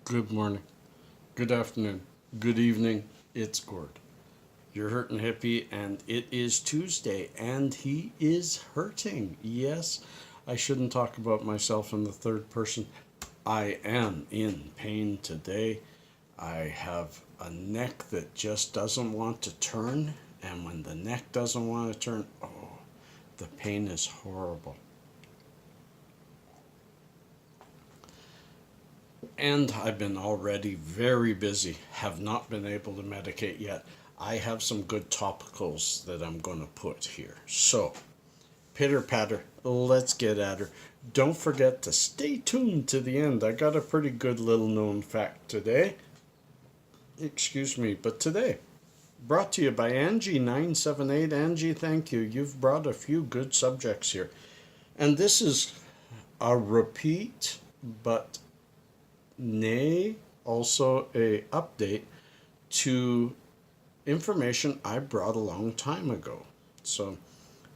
Good morning, good afternoon, good evening. It's Gord. You're hurting hippie, and it is Tuesday, and he is hurting. Yes, I shouldn't talk about myself in the third person. I am in pain today. I have a neck that just doesn't want to turn, and when the neck doesn't want to turn, oh, the pain is horrible. And I've been already very busy, have not been able to medicate yet. I have some good topicals that I'm going to put here. So, pitter patter, let's get at her. Don't forget to stay tuned to the end. I got a pretty good little known fact today. Excuse me, but today, brought to you by Angie978. Angie, thank you. You've brought a few good subjects here. And this is a repeat, but nay, also a update to information I brought a long time ago. So,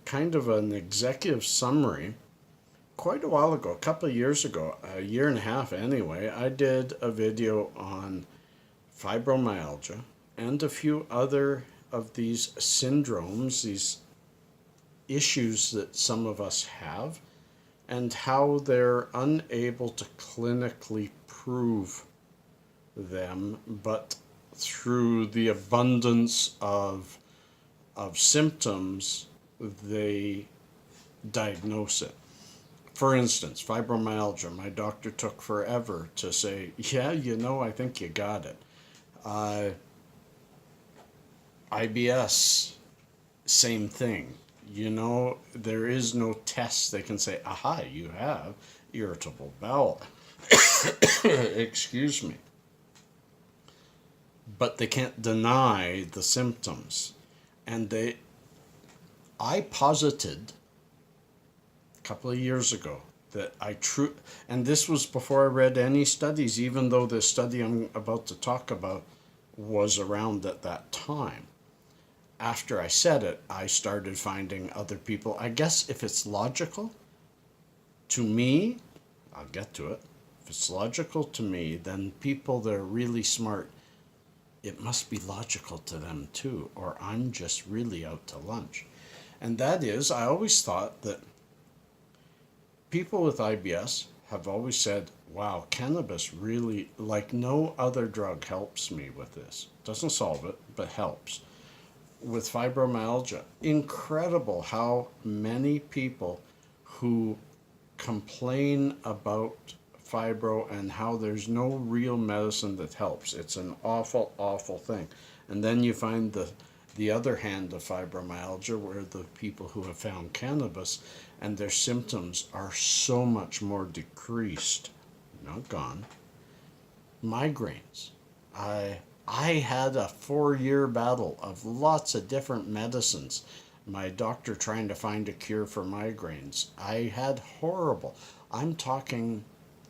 kind of an executive summary. Quite a while ago, a couple of years ago, a year and a half anyway, I did a video on fibromyalgia and a few other of these syndromes, these issues that some of us have, and how they're unable to clinically prove them, but through the abundance of symptoms, they diagnose it. For instance, fibromyalgia, my doctor took forever to say, yeah, I think you got it. IBS, same thing. There is no test they can say, aha, you have irritable bowel. Excuse me. But they can't deny the symptoms. And I posited a couple of years ago that and this was before I read any studies, even though the study I'm about to talk about was around at that time. After I said it, I started finding other people. I guess if it's logical to me, I'll get to it. If it's logical to me, then people that are really smart, it must be logical to them too, or I'm just really out to lunch. And that is, I always thought that people with IBS have always said, wow, cannabis really, like no other drug, helps me with this. Doesn't solve it, but helps. With fibromyalgia, incredible how many people who complain about fibro and how there's no real medicine that helps. It's an awful, awful thing. And then you find the other hand of fibromyalgia, where the people who have found cannabis and their symptoms are so much more decreased, not gone. Migraines. I had a 4-year battle of lots of different medicines. My doctor trying to find a cure for migraines. I had horrible. I'm talking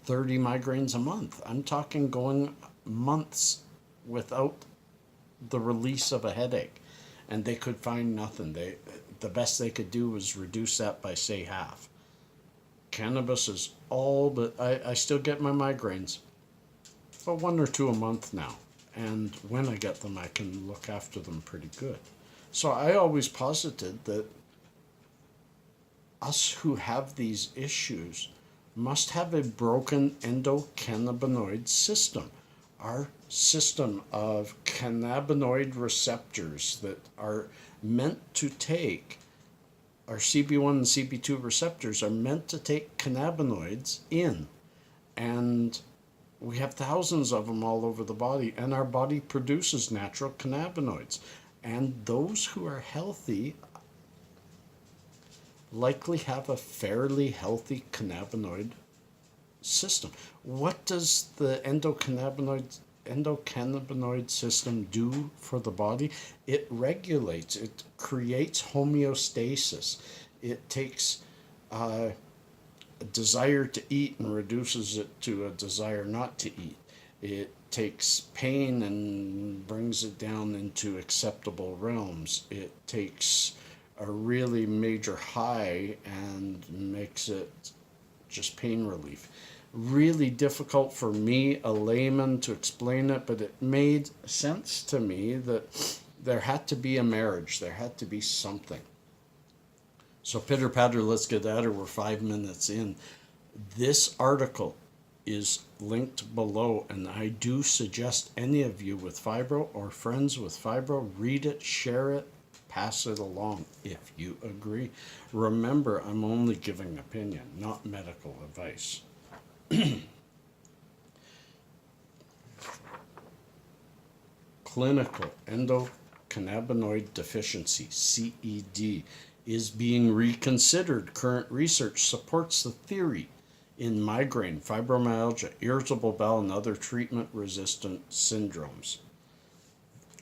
30 migraines a month. I'm talking going months without the release of a headache. And they could find nothing. The best they could do was reduce that by, say, half. Cannabis is all, but I still get my migraines. But 1 or 2 a month now. And when I get them, I can look after them pretty good. So I always posited that us who have these issues must have a broken endocannabinoid system. Our system of cannabinoid receptors that are meant to take, our CB1 and CB2 receptors are meant to take cannabinoids in. And we have thousands of them all over the body, and our body produces natural cannabinoids. And those who are healthy likely have a fairly healthy cannabinoid system. What does the endocannabinoid system do for the body? It regulates, it creates homeostasis. It takes a desire to eat and reduces it to a desire not to eat. It takes pain and brings it down into acceptable realms. It takes a really major high and makes it just pain relief. Really difficult for me, a layman, to explain it, but it made sense to me that there had to be a marriage. There had to be something. So pitter patter, let's get at her. We're 5 minutes in. This article is linked below, and I do suggest any of you with fibro or friends with fibro, read it, share it, pass it along if you agree. Remember, I'm only giving opinion, not medical advice. Clinical Endocannabinoid Deficiency, CED, is being reconsidered. Current research supports the theory in migraine, fibromyalgia, irritable bowel, and other treatment-resistant syndromes.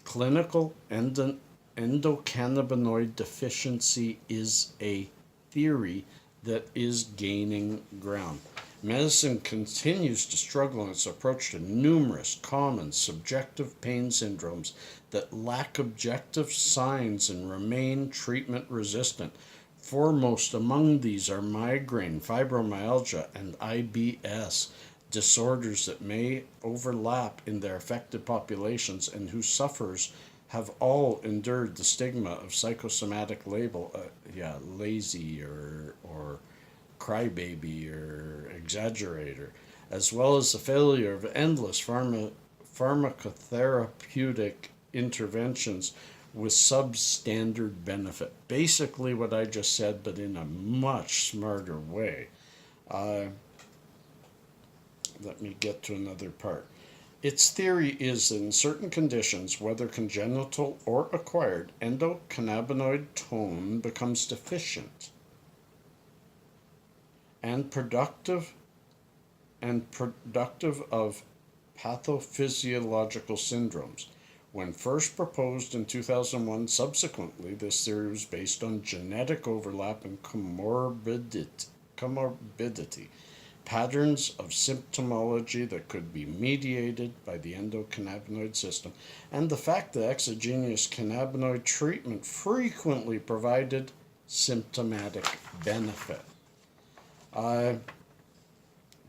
Clinical endocannabinoid deficiency is a theory that is gaining ground. Medicine continues to struggle in its approach to numerous common subjective pain syndromes that lack objective signs and remain treatment resistant. Foremost among these are migraine, fibromyalgia, and IBS, disorders that may overlap in their affected populations and whose sufferers have all endured the stigma of psychosomatic label, lazy or crybaby or exaggerator, as well as the failure of endless pharmacotherapeutic interventions with substandard benefit. Basically what I just said, but in a much smarter way. Let me get to another part. Its theory is that in certain conditions, whether congenital or acquired, endocannabinoid tone becomes deficient and productive of pathophysiological syndromes. When first proposed in 2001, subsequently, this theory was based on genetic overlap and comorbidity, patterns of symptomology that could be mediated by the endocannabinoid system, and the fact that exogenous cannabinoid treatment frequently provided symptomatic benefit.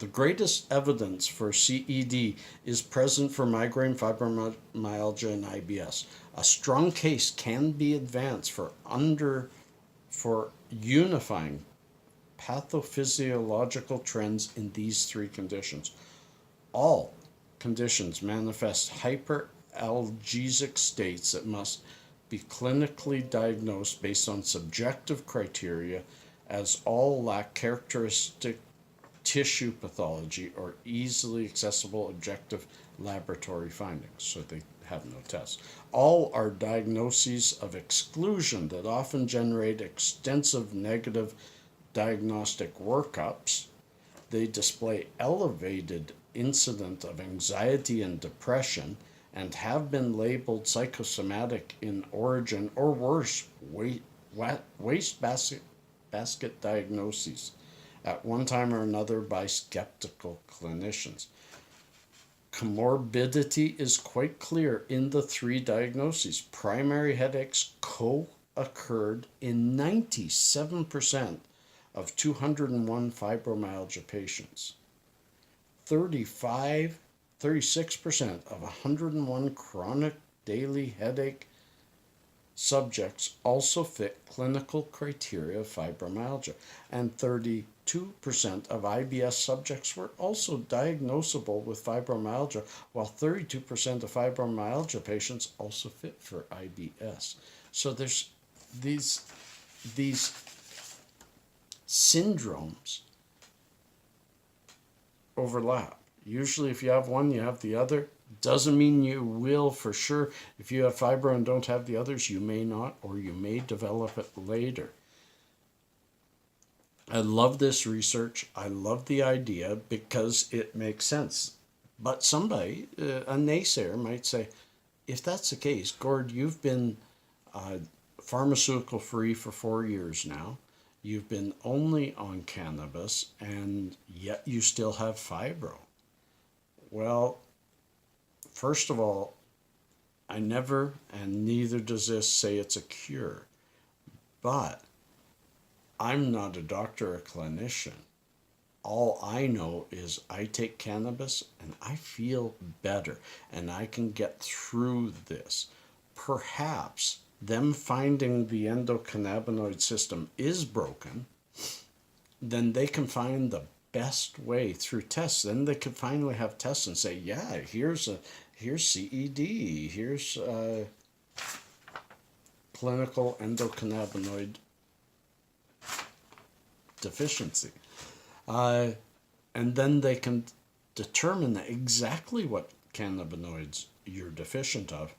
The greatest evidence for CED is present for migraine, fibromyalgia, and IBS. A strong case can be advanced for unifying pathophysiological trends in these three conditions. All conditions manifest hyperalgesic states that must be clinically diagnosed based on subjective criteria, as all lack characteristic tissue pathology or easily accessible objective laboratory findings, so they have no tests. All are diagnoses of exclusion that often generate extensive negative diagnostic workups. They display elevated incidence of anxiety and depression and have been labeled psychosomatic in origin, or worse, wastebasket diagnoses at one time or another by skeptical clinicians. Comorbidity is quite clear in the three diagnoses. Primary headaches co-occurred in 97% of 201 fibromyalgia patients. 36% of 101 chronic daily headache subjects also fit clinical criteria of fibromyalgia, and 32% of IBS subjects were also diagnosable with fibromyalgia, while 32% of fibromyalgia patients also fit for IBS. So there's these syndromes overlap. Usually if you have one, you have the other. Doesn't mean you will for sure. If you have fibro and don't have the others, you may not, or you may develop it later. I love this research. I love the idea because it makes sense. But somebody, a naysayer, might say, if that's the case, Gord, you've been pharmaceutical free for 4 years now. You've been only on cannabis, and yet you still have fibro. Well, first of all, I never, and neither does this, say it's a cure. But I'm not a doctor or a clinician. all I know is I take cannabis and I feel better and I can get through this. Perhaps them finding the endocannabinoid system is broken, then they can find the best way through tests. Then they can finally have tests and say, yeah, here's CED, here's clinical endocannabinoid deficiency. And then they can determine exactly what cannabinoids you're deficient of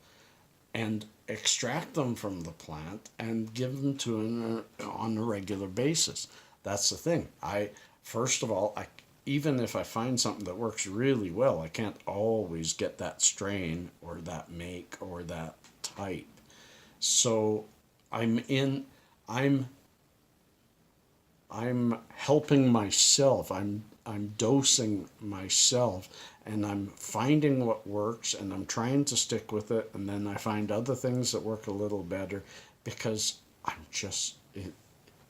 and extract them from the plant and give them to on a regular basis. That's the thing. First of all, even if I find something that works really well, I can't always get that strain or that make or that type. So I'm helping myself. I'm dosing myself, and I'm finding what works, and I'm trying to stick with it. And then I find other things that work a little better because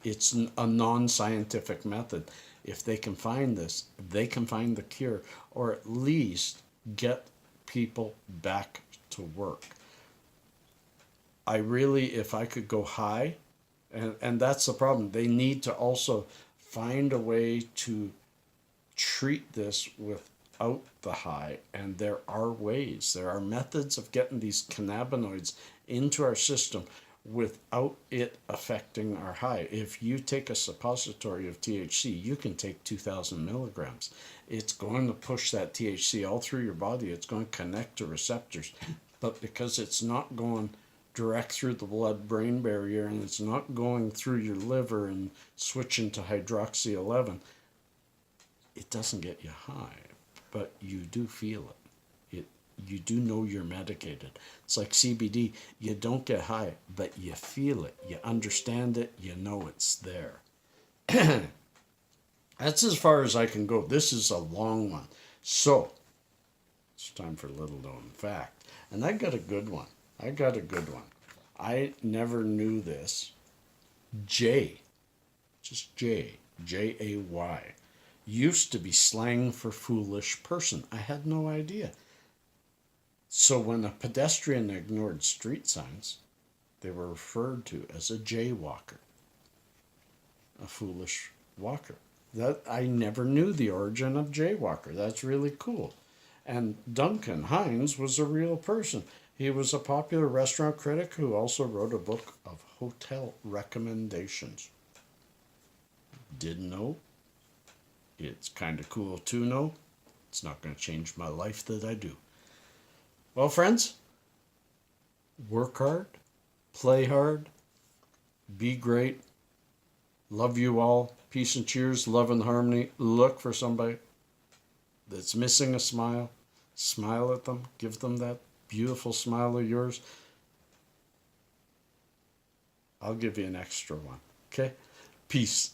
it's a non-scientific method. If they can find this, they can find the cure, or at least get people back to work. If I could go high, and that's the problem. They need to also find a way to treat this without the high. And there are ways. There are methods of getting these cannabinoids into our system without it affecting our high. If you take a suppository of THC, you can take 2,000 milligrams. It's going to push that THC all through your body. It's going to connect to receptors. But because it's not going direct through the blood-brain barrier and it's not going through your liver and switching to hydroxy 11, it doesn't get you high, but you do feel it. You do know you're medicated. It's like CBD. You don't get high, but you feel it. You understand it. You know it's there. That's as far as I can go. This is a long one. So, it's time for a little known fact. And I got a good one. I never knew this. Jay, J-A-Y, used to be slang for foolish person. I had no idea. So when a pedestrian ignored street signs, they were referred to as a jaywalker, a foolish walker. That I never knew the origin of jaywalker. That's really cool. And Duncan Hines was a real person. He was a popular restaurant critic who also wrote a book of hotel recommendations. Didn't know. It's kind of cool to know. It's not going to change my life that I do. Well, friends, work hard, play hard, be great, love you all, peace and cheers, love and harmony. Look for somebody that's missing a smile, smile at them, give them that beautiful smile of yours. I'll give you an extra one, okay? Peace.